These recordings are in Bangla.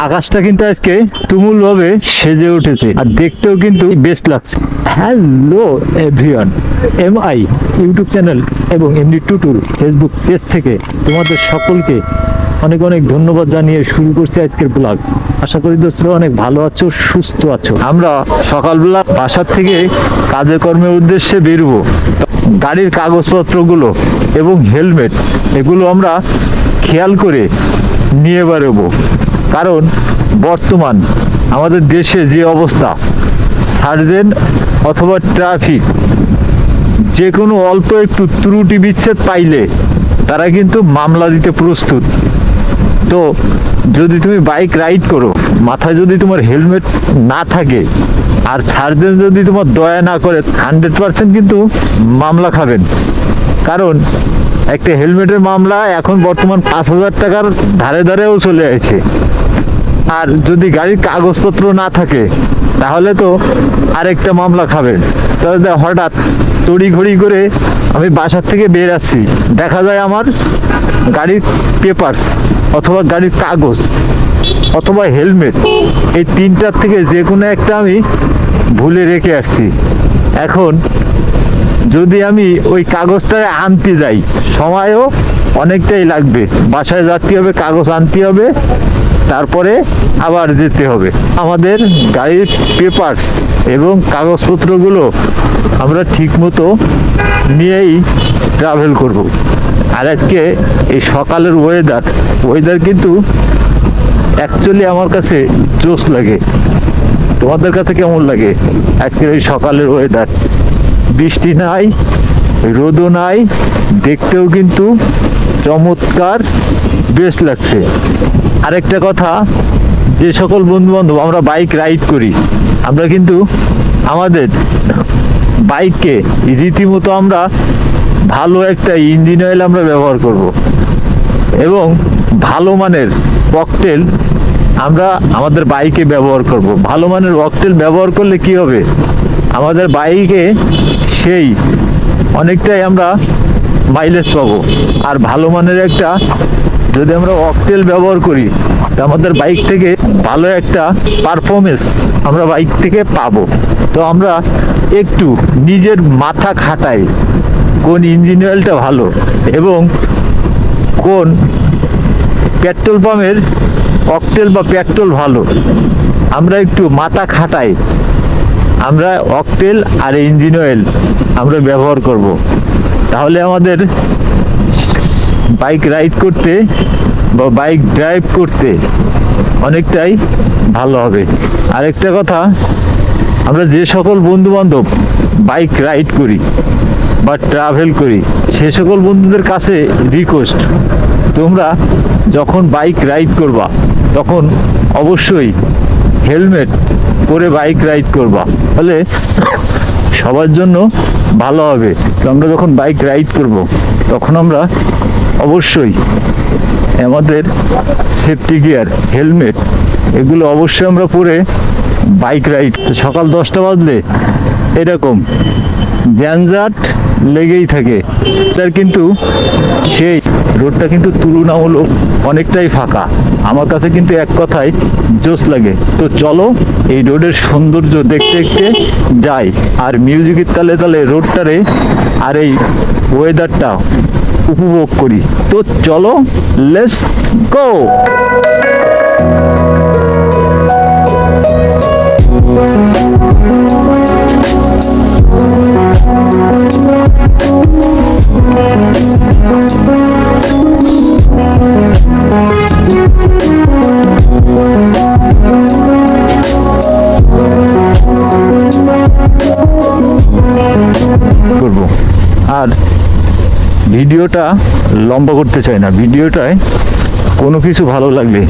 আকাশটা কিন্তু আজকে তুমুল ভাবে সেজে উঠেছে আর দেখতেও কিন্তু বেস্ট লাগছে। Hello everyone, MI YouTube channel এবং MD টুটুল ফেসবুক পেজ থেকে তোমাদের সকলকে অনেক অনেক ধন্যবাদ জানিয়ে শুরু করছি আজকের ব্লগ। আশা করি দোস্তরা অনেক ভালো আছো, সুস্থ আছো। আমরা সকালবেলা বাসার থেকে কাজে কর্মের উদ্দেশ্যে বেরোবো। গাড়ির কাগজপত্রগুলো এবং হেলমেট এগুলো আমরা খেয়াল করে নিয়ে বেরোবো, কারণ বর্তমান আমাদের দেশে যে অবস্থা, সার্জেন্ট অথবা ট্রাফিক যে কোনো অল্প একটু ত্রুটি বিচ্ছেদ পাইলে তারা কিন্তু মামলা দিতে প্রস্তুত। তো যদি তুমি বাইক রাইড করো, মাথায় যদি তোমার হেলমেট না থাকে আর সার্জেন্ট যদি তোমার দয়া না করে, 100% কিন্তু মামলা খাবেন। কারণ একটা হেলমেটের মামলা এখন বর্তমান 5,000 টাকার ধারে ধারেও চলে আসছে। আর যদি গাড়ির কাগজপত্র না থাকে তাহলে তো আরেকটা মামলা খাবেন। তাহলে হঠাৎ তড়িঘড়ি করে আমি বাসার থেকে বের আসছি, দেখা যায় আমার গাড়ির পেপারস অথবা গাড়ির কাগজ অথবা হেলমেট এই তিনটার থেকে যে কোনো একটা আমি ভুলে রেখে আসছি। এখন যদি আমি ওই কাগজটা আনতে যাই, সময়ও অনেকটাই লাগবে। বাসায় যেতে হবে, কাগজ আনতে হবে, তারপরে আবার যেতে হবে। আমাদের গাড়ির পেপারস এবং কাগজপত্রগুলো আমরা ঠিকমতো নিয়েই ট্রাভেল করব। আর আজকে এই সকালের ওয়েদার কিন্তু অ্যাকচুয়ালি আমার কাছে জোশ লাগে। তোমাদের কাছে কেমন লাগে আজকের এই সকালের ওয়েদার? বৃষ্টি নাই, রোদও নাই, দেখতেও কিন্তু চমৎকার, বেশ লাগছে। আরেকটা কথা, যে সকল বন্ধু বান্ধব আমরা বাইক রাইড করি, আমরা কিন্তু আমাদের বাইককে রীতিমতো আমরা ভালো একটা ইঞ্জিন অয়েল আমরা ব্যবহার করব এবং ভালো মানের ককটেল আমরা আমাদের বাইকে ব্যবহার করব। ভালো মানের ককটেল ব্যবহার করলে কি হবে, আমাদের বাইকে সেই অনেকটাই আমরা মাইলেজ পাবো। আর ভালো মানের একটা যদি আমরা অকটেল ব্যবহার করি, তা আমাদের বাইক থেকে ভালো একটা পারফরমেন্স আমরা বাইক থেকে পাবো। তো আমরা একটু নিজের মাথা খাটাই কোন ইঞ্জিন অয়েলটা ভালো এবং কোন পেট্রোল পাম্পের অকটেল বা পেট্রোল ভালো, আমরা একটু মাথা খাটাই, আমরা অকটেল আর ইঞ্জিন অয়েল আমরা ব্যবহার করব। তাহলে আমাদের বাইক রাইড করতে বা বাইক ড্রাইভ করতে অনেকটাই ভালো হবে। আরেকটা কথা, আমরা যে সকল বন্ধু বান্ধব বাইক রাইড করি বা ট্রাভেল করি, সে সকল বন্ধুদের কাছে রিকোয়েস্ট, তোমরা যখন বাইক রাইড করবা তখন অবশ্যই হেলমেট পরে বাইক রাইড করবা, তাহলে সবার জন্য ভালো হবে। তো আমরা যখন বাইক রাইড করব তখন আমরা অবশ্যই আমাদের সেফটি গিয়ার, হেলমেট এগুলো অবশ্যই আমরা পরে বাইক রাইড। সকাল 10টা বাজলে এরকম জ্যানজাট লেগেই থাকে, তার কিন্তু সেই রোডটা কিন্তু তুলনামূলক অনেকটাই ফাঁকা। আমার কাছে কিন্তু এক কথায় জোশ লাগে। তো চলো এই রোডের সৌন্দর্য দেখতে দেখতে যাই আর মিউজিকের তালে তালে রোডটারে আর এই ওয়েদারটা উপভোগ করি। তো চলো, লেটস গো। করব আর ভিডিওটা লম্বা করতে চাই না। ভিডিওটায় কোনো কিছু ভালো লাগলে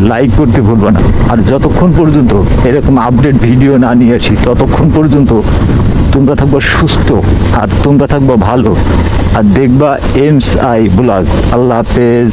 লাইক করতে ভুলবা না। আর যতক্ষণ পর্যন্ত এরকম আপডেট ভিডিও না নিয়ে আসি, ততক্ষণ পর্যন্ত তোমরা থাকবা সুস্থ আর তোমরা থাকবা ভালো আর দেখবা MI ব্লগ। আল্লাহ হাফেজ।